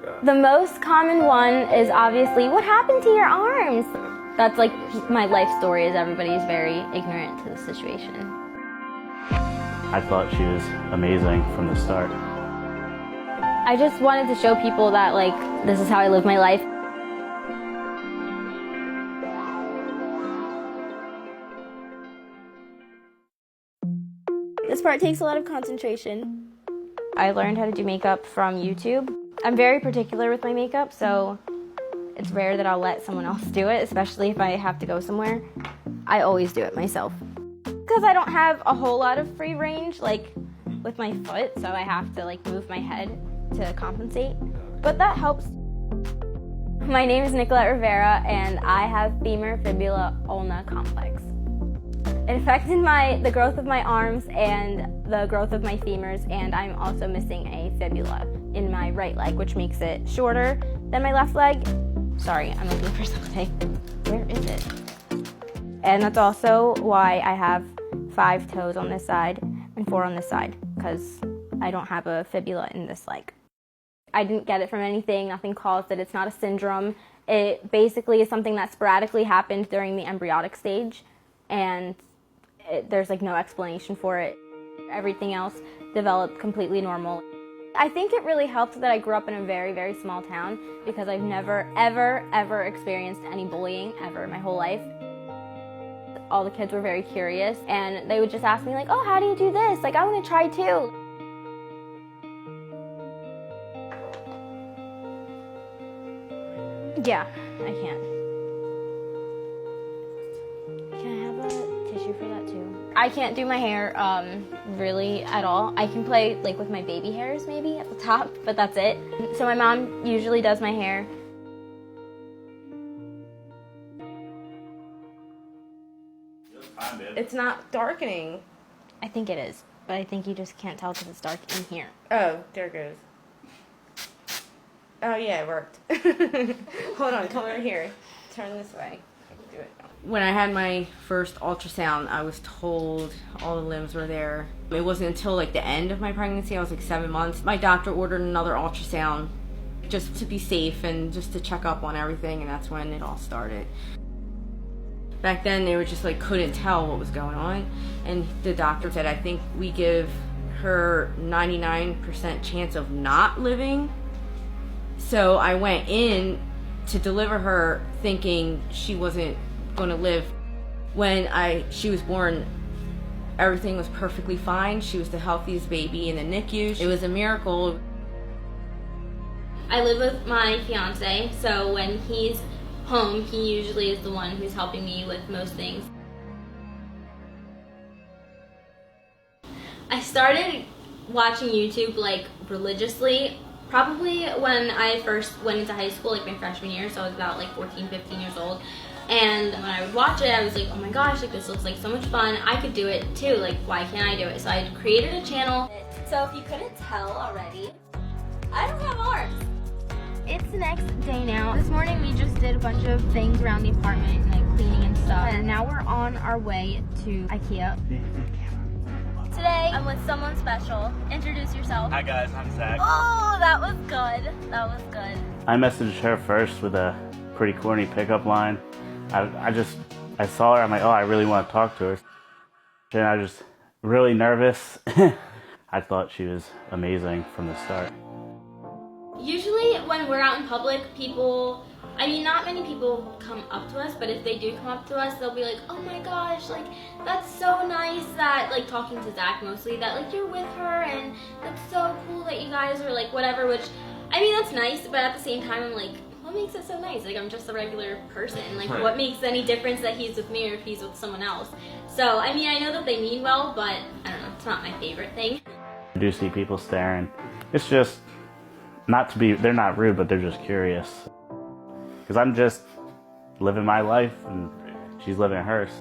The most common one is obviously, what happened to your arms? That's like my life story, is everybody's very ignorant to the situation. I thought she was amazing from the start. I just wanted to show people that, like, this is how I live my life. This part takes a lot of concentration. I learned how to do makeup from YouTube. I'm very particular with my makeup, so it's rare that I'll let someone else do it, especially if I have to go somewhere. I always do it myself. Because I don't have a whole lot of free range, like with my foot, so I have to like move my head to compensate. But that helps. My name is Nicolette Rivera, and I have femur fibula ulna complex. It affected the growth of my arms and the growth of my femurs, and I'm also missing a fibula in my right leg, which makes it shorter than my left leg. Sorry, I'm looking for something. Where is it? And that's also why I have 5 toes on this side and 4 on this side, because I don't have a fibula in this leg. I didn't get it from anything, nothing caused it, it's not a syndrome. It basically is something that sporadically happened during the embryonic stage, and there's like no explanation for it. Everything else developed completely normal. I think it really helped that I grew up in a very, very small town, because I've never, ever, ever experienced any bullying ever in my whole life. All the kids were very curious, and they would just ask me like, oh, how do you do this? Like, I want to try too. Yeah, I can. Can I have a tissue for that too? I can't do my hair really at all. I can play like with my baby hairs maybe at the top, but that's it. So my mom usually does my hair. It's not darkening. I think it is, but I think you just can't tell because it's dark in here. Oh, there it goes. Oh yeah, it worked. Hold on, come over here. Turn this way. I can do it. When I had my first ultrasound, I was told all the limbs were there. It wasn't until like the end of my pregnancy, I was like 7 months, my doctor ordered another ultrasound just to be safe and just to check up on everything, and that's when it all started. Back then, they were just like couldn't tell what was going on, and the doctor said, I think we give her 99% chance of not living. So I went in to deliver her thinking she wasn't going to live. When she was born, everything was perfectly fine. She was the healthiest baby in the NICU. It was a miracle. I live with my fiance, so when he's home, he usually is the one who's helping me with most things. I started watching YouTube like religiously probably when I first went into high school, like my freshman year, so I was about like 14, 15 years old. And when I would watch it, I was like, oh my gosh, like this looks like so much fun. I could do it too, like why can't I do it? So I created a channel. So if you couldn't tell already, I don't have arms. It's the next day now. This morning we just did a bunch of things around the apartment, like cleaning and stuff. And now we're on our way to IKEA. Today I'm with someone special. Introduce yourself. Hi guys, I'm Zach. Oh, that was good. That was good. I messaged her first with a pretty corny pickup line. I saw her, I'm like, oh, I really want to talk to her. And I was just really nervous. I thought she was amazing from the start. Usually when we're out in public, people, I mean, not many people come up to us, but if they do come up to us, they'll be like, oh my gosh, like, that's so nice that, like, talking to Zach mostly, that, like, you're with her, and that's so cool that you guys are, like, whatever, which, I mean, that's nice, but at the same time, I'm like, what makes it so nice? Like, I'm just a regular person. Like, what makes any difference that he's with me or if he's with someone else? So, I mean, I know that they mean well, but, I don't know, it's not my favorite thing. I do see people staring. It's just, they're not rude, but they're just curious. Because I'm just living my life, and she's living hers.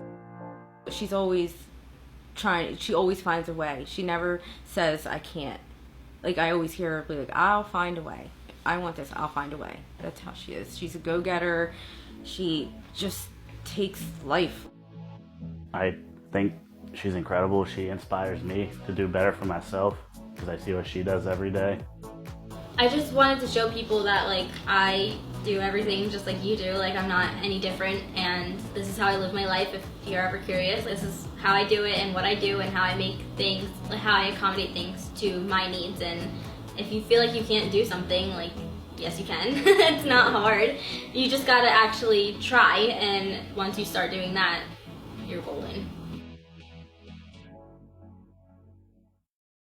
She's always trying, she always finds a way. She never says, I can't. Like, I always hear her be like, I'll find a way. I want this, I'll find a way. That's how she is. She's a go-getter. She just takes life. I think she's incredible. She inspires me to do better for myself, because I see what she does every day. I just wanted to show people that like I do everything just like you do, like I'm not any different, and this is how I live my life. If you're ever curious, this is how I do it and what I do and how I make things, like how I accommodate things to my needs. And if you feel like you can't do something, like yes you can. It's not hard. You just gotta actually try, and once you start doing that, you're golden.